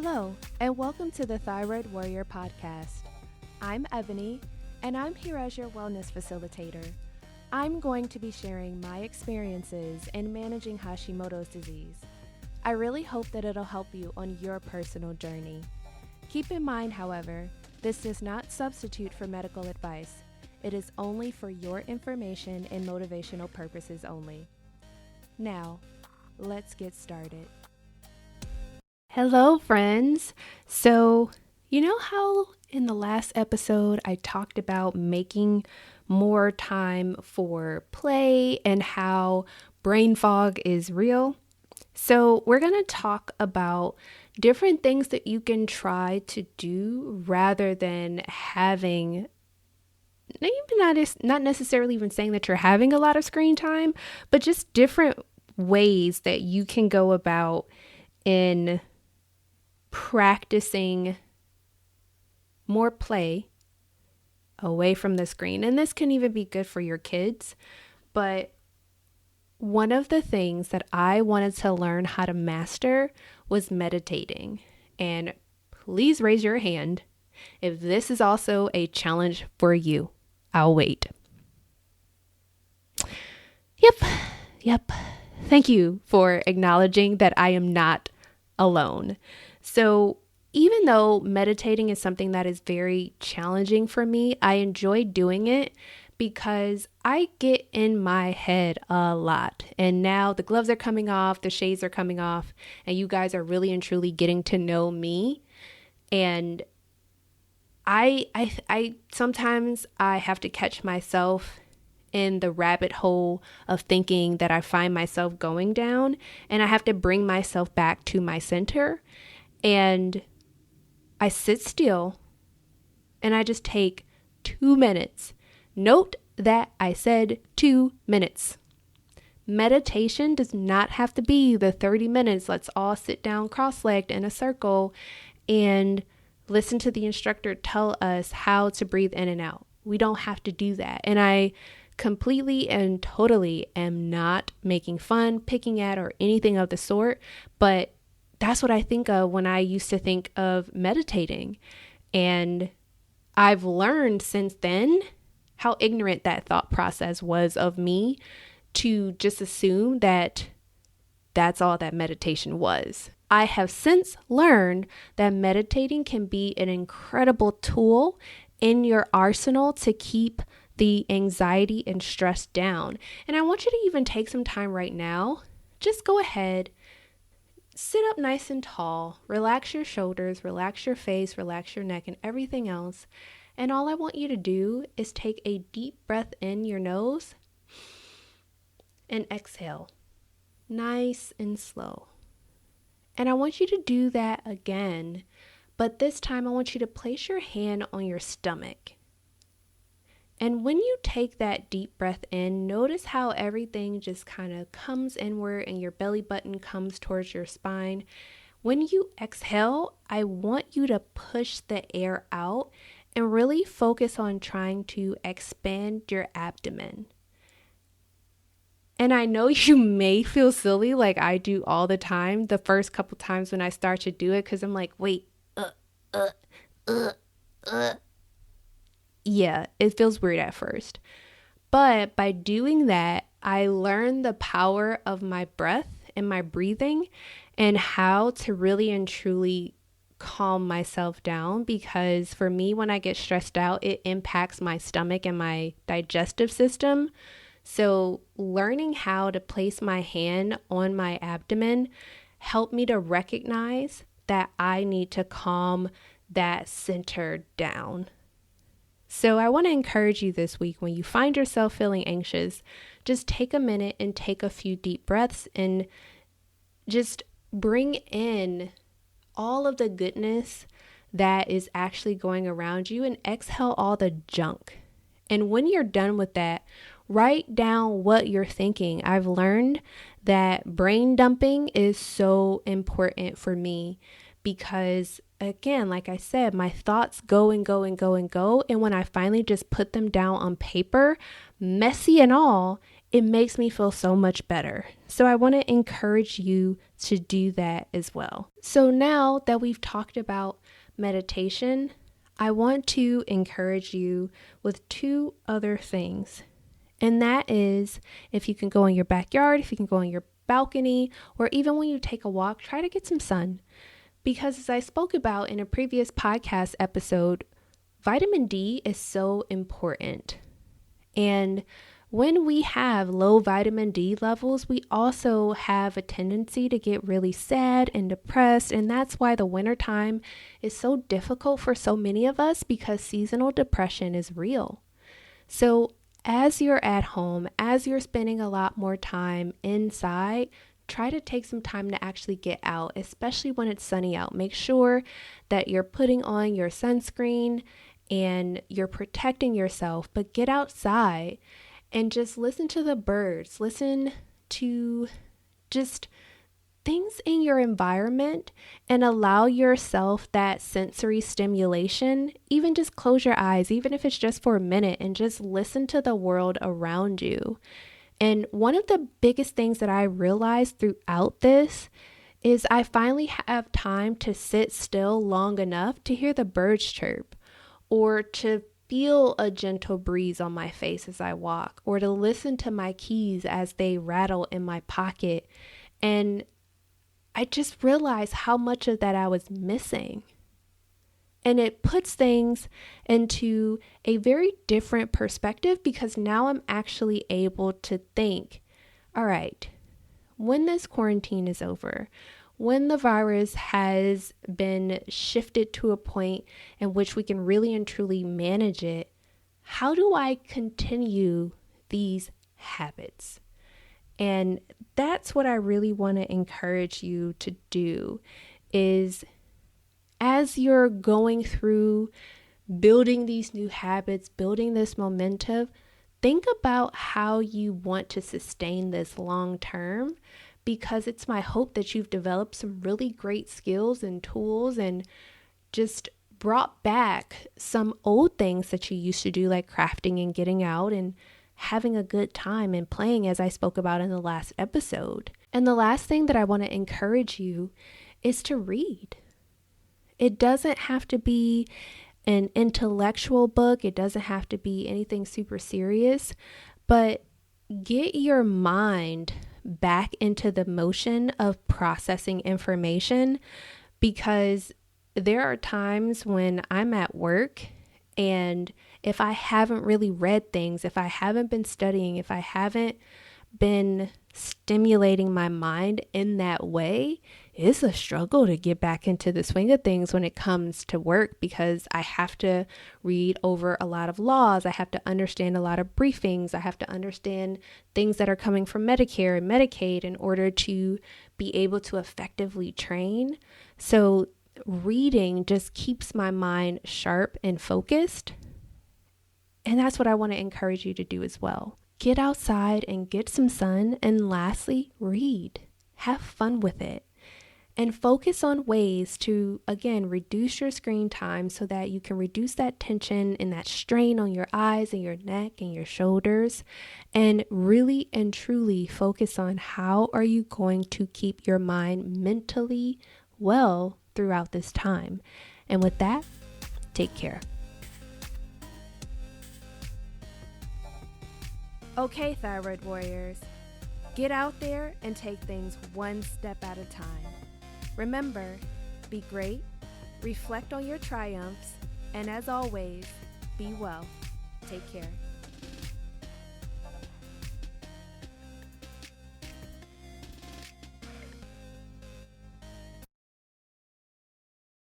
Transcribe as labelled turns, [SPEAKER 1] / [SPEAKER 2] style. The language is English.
[SPEAKER 1] Hello, and welcome to the Thyroid Warrior podcast. I'm Ebony, and I'm here as your wellness facilitator. I'm going to be sharing my experiences in managing Hashimoto's disease. I really hope that it'll help you on your personal journey. Keep in mind, however, this does not substitute for medical advice. It is only for your information and motivational purposes only. Now, let's get started. Hello, friends. So, you know how in the last episode I talked about making more time for play and how brain fog is real? So, we're going to talk about different things that you can try to do rather than having, not necessarily even saying that you're having a lot of screen time, but just different ways that you can go about in practicing more play away from the screen. And this can even be good for your kids. But one of the things that I wanted to learn how to master was meditating. And please raise your hand if this is also a challenge for you. I'll wait. Yep. Thank you for acknowledging that I am not alone. So even though meditating is something that is very challenging for me, I enjoy doing it because I get in my head a lot. And now the gloves are coming off, the shades are coming off, and you guys are really and truly getting to know me. And I sometimes I have to catch myself in the rabbit hole of thinking that I find myself going down, and I have to bring myself back to my center. And I sit still and I just take 2 minutes. Note that I said 2 minutes. Meditation does not have to be the 30 minutes. Let's all sit down cross-legged in a circle and listen to the instructor tell us how to breathe in and out. We don't have to do that. And I completely and totally am not making fun, picking at, or anything of the sort, but that's what I think of when I used to think of meditating. And I've learned since then how ignorant that thought process was of me to just assume that that's all that meditation was. I have since learned that meditating can be an incredible tool in your arsenal to keep the anxiety and stress down. And I want you to even take some time right now. Just go ahead. Sit up nice and tall, relax your shoulders, relax your face, relax your neck and everything else. And all I want you to do is take a deep breath in your nose and exhale, nice and slow. And I want you to do that again, but this time I want you to place your hand on your stomach. And when you take that deep breath in, notice how everything just kind of comes inward and your belly button comes towards your spine. When you exhale, I want you to push the air out and really focus on trying to expand your abdomen. And I know you may feel silly like I do all the time, the first couple times when I start to do it, because I'm like, wait, Yeah, it feels weird at first. But by doing that, I learned the power of my breath and my breathing and how to really and truly calm myself down. Because for me, when I get stressed out, it impacts my stomach and my digestive system. So learning how to place my hand on my abdomen helped me to recognize that I need to calm that center down. So I want to encourage you this week, when you find yourself feeling anxious, just take a minute and take a few deep breaths and just bring in all of the goodness that is actually going around you and exhale all the junk. And when you're done with that, write down what you're thinking. I've learned that brain dumping is so important for me because, again, like I said, my thoughts go and go and go and go. And when I finally just put them down on paper, messy and all, it makes me feel so much better. So I want to encourage you to do that as well. So now that we've talked about meditation, I want to encourage you with two other things. And that is, if you can go in your backyard, if you can go on your balcony, or even when you take a walk, try to get some sun. Because as I spoke about in a previous podcast episode, vitamin D is so important. And when we have low vitamin D levels, we also have a tendency to get really sad and depressed. And that's why the wintertime is so difficult for so many of us, because seasonal depression is real. So as you're at home, as you're spending a lot more time inside, try to take some time to actually get out, especially when it's sunny out. Make sure that you're putting on your sunscreen and you're protecting yourself, but get outside and just listen to the birds. Listen to just things in your environment and allow yourself that sensory stimulation. Even just close your eyes, even if it's just for a minute, and just listen to the world around you. And one of the biggest things that I realized throughout this is I finally have time to sit still long enough to hear the birds chirp, or to feel a gentle breeze on my face as I walk, or to listen to my keys as they rattle in my pocket. And I just realized how much of that I was missing. And it puts things into a very different perspective, because now I'm actually able to think, all right, when this quarantine is over, when the virus has been shifted to a point in which we can really and truly manage it, how do I continue these habits? And that's what I really want to encourage you to do, is as you're going through building these new habits, building this momentum, think about how you want to sustain this long term, because it's my hope that you've developed some really great skills and tools and just brought back some old things that you used to do, like crafting and getting out and having a good time and playing, as I spoke about in the last episode. And the last thing that I want to encourage you is to read. It doesn't have to be an intellectual book. It doesn't have to be anything super serious, but get your mind back into the motion of processing information, because there are times when I'm at work, and if I haven't really read things, if I haven't been studying, if I haven't been stimulating my mind in that way, it's a struggle to get back into the swing of things when it comes to work, because I have to read over a lot of laws. I have to understand a lot of briefings. I have to understand things that are coming from Medicare and Medicaid in order to be able to effectively train. So reading just keeps my mind sharp and focused. And that's what I want to encourage you to do as well. Get outside and get some sun. And lastly, read. Have fun with it. And focus on ways to, again, reduce your screen time so that you can reduce that tension and that strain on your eyes and your neck and your shoulders. And really and truly focus on how are you going to keep your mind mentally well throughout this time. And with that, take care. Okay, thyroid warriors, get out there and take things one step at a time. Remember, be great, reflect on your triumphs, and as always, be well. Take care.